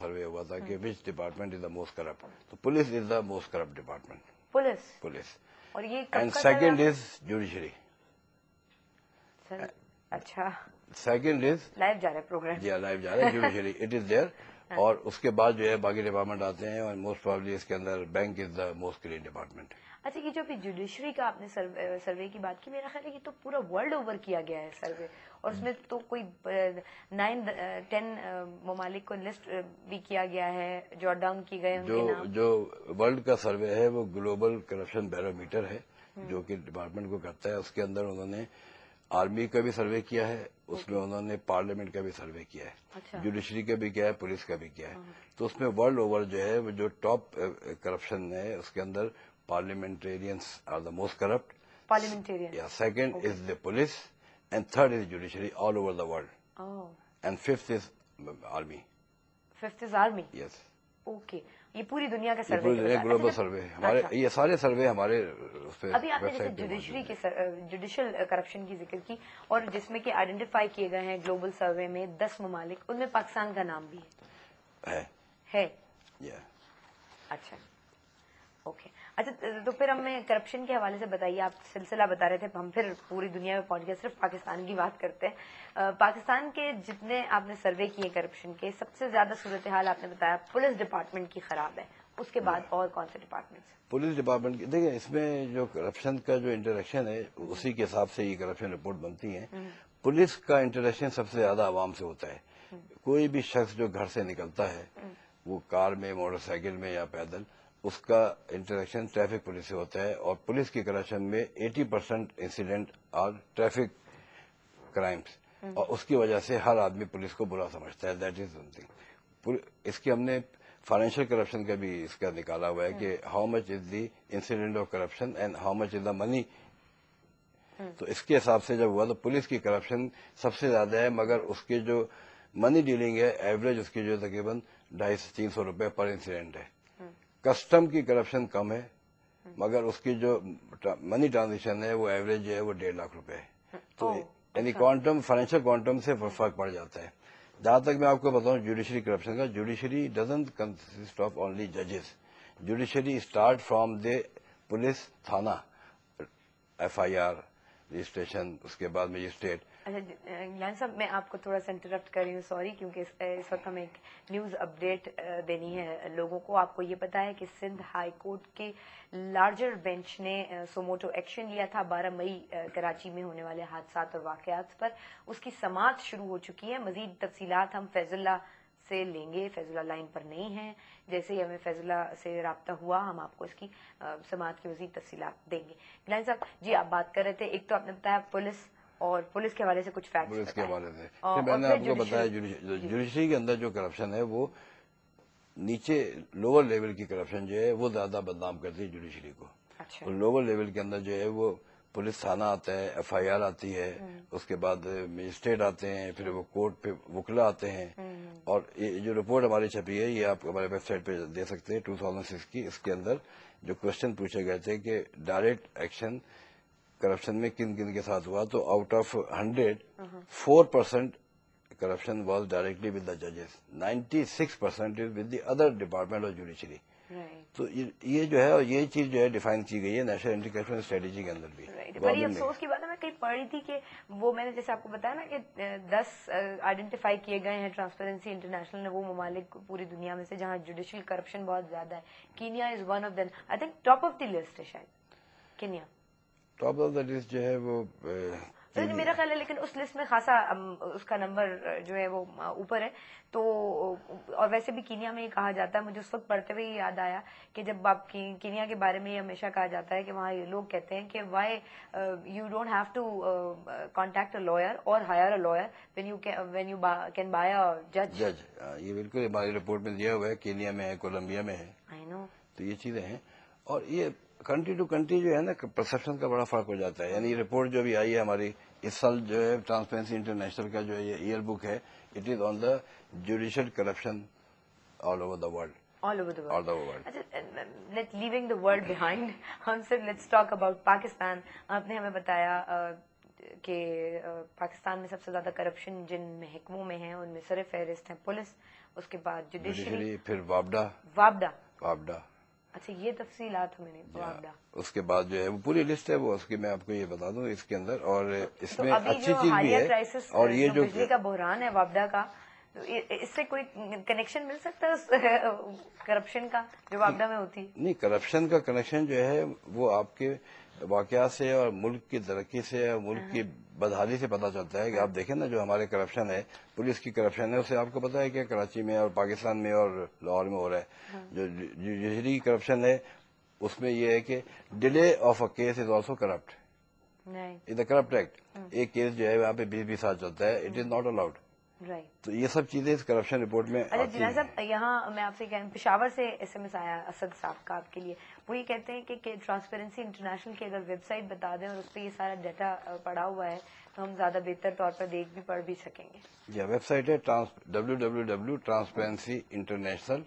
सर्वे हुआ था कि which department is the most corrupt, तो police is the most corrupt department. Police. और ये एंड सेकंड इज जुडिशरी. अच्छा, सेकंड इज लाइव जा रहा है प्रोग्राम. जी लाइव जा रहा है जुडिशरी, इट इज देयर. और उसके बाद जो है बाकी डिपार्टमेंट आते हैं, और मोस्ट प्रोबेबली इसके अंदर bank is the most clean department. अच्छा, ये जो अभी जुडिशरी का आपने सर्वे की बात की, मेरा ख्याल है कि तो पूरा वर्ल्ड ओवर किया गया है सर्वे, और उसमें तो कोई 9-10 ममालिक को लिस्ट भी किया गया है, जॉट डाउन की गए उनके नाम. जो वर्ल्ड का सर्वे है वो ग्लोबल करप्शन बैरोमीटर है, जो कि डिपार्टमेंट को करता है. उसके अंदर उन्होंने आर्मी का भी सर्वे किया है, उसमें उन्होंने पार्लियामेंट का भी सर्वे किया है. अच्छा. जुडिशरी का भी किया है, पुलिस का भी किया है. तो उसमें वर्ल्ड ओवर जो है वो जो टॉप करप्शन है उसके अंदर parliamentarians are the most corrupt. Parliamentarians. Yeah. Second is the police, and third is judiciary all over the world. Oh. And fifth is army. Fifth is army. Yes. Okay. ये पूरी दुनिया का सर्वे. पूरी global सर्वे हमारे. अच्छा. ये सारे सर्वे हमारे उस पे. अभी आपने जैसे जुडिशरी के जुडिशियल करप्शन की जिक्र की, और जिसमें कि आइडेंटिफाई किए गए हैं ग्लोबल सर्वे में 10 ममालिक, उनमें पाकिस्तान का नाम भी है. Yeah. अच्छा. ओके. अच्छा, तो फिर हमें करप्शन के हवाले से बताइए. आप सिलसिला बता रहे थे, हम फिर पूरी दुनिया में पहुंच गए, सिर्फ पाकिस्तान की बात करते हैं. पाकिस्तान के जितने आपने सर्वे किए करप्शन के, सबसे ज्यादा सूरत हाल आपने बताया पुलिस डिपार्टमेंट की खराब है. उसके बाद और कौन से डिपार्टमेंट? पुलिस डिपार्टमेंट की देखिए, इसमें जो करप्शन का जो इंटरेक्शन है उसी के हिसाब से ये करप्शन रिपोर्ट बनती है. पुलिस का इंटरेक्शन सबसे ज्यादा आवाम से होता है. कोई भी शख्स जो घर से निकलता है, वो कार में, मोटरसाइकिल में या पैदल, उसका इंटरेक्शन ट्रैफिक पुलिस से होता है. और पुलिस की करप्शन में 80% इंसिडेंट आर ट्रैफिक क्राइम्स, और उसकी वजह से हर आदमी पुलिस को बुरा समझता है. That is something. इसकी हमने फाइनेंशियल करप्शन का भी इसका निकाला हुआ है कि how much is the incident of corruption and how much is the money. तो इसके हिसाब से जब हुआ तो पुलिस की करप्शन सबसे ज्यादा है, मगर उसकी जो मनी डीलिंग है एवरेज उसकी जो तकरीबन 250-300 रुपए पर इंसिडेंट है. कस्टम की करप्शन कम है, मगर उसकी जो मनी ट्रांजेक्शन है वो एवरेज है वो 1.5 लाख रुपए है. तो यानी क्वांटम, फाइनेंशियल क्वांटम से फर्क पड़ जाता है. जहां तक मैं आपको बताऊं जुडिशरी करप्शन का, judiciary doesn't consist of only जजेस. Judiciary start from the police थाना, FIR रजिस्ट्रेशन, उसके बाद मजिस्ट्रेट. अच्छा गिलानी साहब, मैं आपको थोड़ा सा इंटरप्ट कर रही हूँ, सॉरी, क्योंकि इस वक्त हमें एक न्यूज़ अपडेट देनी है लोगों को. आपको ये पता है कि सिंध हाई कोर्ट के लार्जर बेंच ने सोमोटो एक्शन लिया था 12 मई कराची में होने वाले हादसात और वाकयात पर. उसकी समाअत शुरू हो चुकी है. मजीद तफसीलात हम फैजुल्ला से लेंगे. फैजुल्ला लाइन पर नहीं है. जैसे ही हमें फैजुल्ला से राब्ता हुआ हम आपको इसकी समाअत की मजीद तफसीलात देंगे. गिलानी साहब जी, आप बात कर रहे थे, एक तो आपने बताया पुलिस, और पुलिस के हवाले से कुछ फैक्ट्स पुलिस के हवाले से मैंने आपको बताया जुडिशरी के अंदर जो करप्शन है वो नीचे लोअर लेवल की करप्शन जो है वो ज्यादा बदनाम करती है जुडिशरी को. अच्छा. और लोअर लेवल के अंदर जो है वो पुलिस थाना आता है, FIR आती है, उसके बाद मजिस्ट्रेट आते हैं, फिर वो कोर्ट पे वकला आते हैं. और ये जो रिपोर्ट हमारी छपी है ये आप हमारे वेबसाइट पे दे सकते हैं 2006 की. इसके अंदर जो क्वेश्चन पूछे गए थे कि डायरेक्ट एक्शन करप्शन में किन किन के साथ हुआ, तो out of 100 4% corruption was directly with the जजेस, 96% is with the other department of judiciary. तो ये जो है, और ये चीज जो है डिफाइन की गई है नेशनल एंटी करप्शन स्ट्रेटेजी के अंदर भी. बड़ी अफसोस की बात है, मैं कहीं पढ़ी थी कि वो, मैंने जैसे आपको बताया ना कि 10 आइडेंटिफाई किए गए हैं ट्रांसपेरेंसी इंटरनेशनल ने, वो ममालिक पूरी दुनिया में से जहां जुडिशियल करप्शन बहुत ज्यादा है. Kenya is one of them. I think top of the list है शायद Kenya. Top of the list जो है वो मेरा ख्याल है, लेकिन उस लिस्ट में खासा उसका नंबर जो है वो ऊपर है. तो और वैसे भी कीनिया में ये कहा जाता है, मुझे उस वक्त पढ़ते हुए याद आया कि जब आप कीनिया के बारे में ये हमेशा कहा जाता है कि वहाँ लोग कहते हैं कि why you don't have to contact a lawyer और hire a lawyer when you can buy a जज. ये बिल्कुल हमारी रिपोर्ट में दिया हुआ है. कीनिया में है, कोलंबिया में है. I know. तो ये चीजें हैं. और ये कंट्री टू कंट्री जो है ना, परसेप्शन का बड़ा फर्क हो जाता है. यानी रिपोर्ट जो भी आई है हमारी इस साल जो है ट्रांसपेरेंसी इंटरनेशनल का जो ये ईयर बुक है, it is on the judicial corruption all over the world. All over the world. Let's leaving the world behind. हमसे let's talk about Pakistan. आपने हमें बताया कि पाकिस्तान में सबसे ज्यादा करप्शन जिन महकमों में है उनमें सर फहरिस्त है पुलिस اس کے بعد جوڈیشری، جوڈیشری، پھر وابڈا. وابڈا. اچھا یہ تفصیلات ہمیں نہیں. وابڈا. اس کے بعد جو ہے وہ پوری لسٹ ہے، وہ اس کی میں آپ کو یہ بتا دوں اس کے اندر. اور اس تو میں ابھی اچھی جو چیز بھی حالیہ ہے. کرائسس اور یہ جو بجلی کا بحران ہے وابڈا کا، تو اس سے کوئی کنیکشن مل سکتا ہے اس کرپشن کا جو وابڈا میں ہوتی ہے؟ نہیں، کرپشن کا کنیکشن جو ہے وہ آپ کے واقعات سے اور ملک کی ترقی سے اور ملک کی بدحالی سے پتہ چلتا ہے. کہ آپ دیکھیں نا جو ہمارے کرپشن ہے، پولیس کی کرپشن ہے، اسے آپ کو پتا ہے کہ کراچی میں اور پاکستان میں اور لاہور میں ہو رہا ہے. جو جوڈیشری کی کرپشن ہے اس میں یہ ہے کہ delay of a case is also corrupt. In the corrupt act ایک کیس جو ہے وہاں پہ 20 سال چلتا ہے. It is not allowed. Right. تو یہ سب چیزیں اس کرپشن رپورٹ میں اچھا آتی جنید ہیں. صاحب، یہاں میں آپ سے کہوں، پشاور سے ایس ایم ایس آیا اسد صاحب کا آپ کے لیے. وہ یہ کہتے ہیں کہ ٹرانسپیرنسی انٹرنیشنل کی اگر ویب سائٹ بتا دیں اور اس پہ یہ سارا ڈیٹا پڑا ہوا ہے تو ہم زیادہ بہتر طور پر دیکھ بھی پڑھ بھی سکیں گے. ویب سائٹ ہے www.transparencyinternational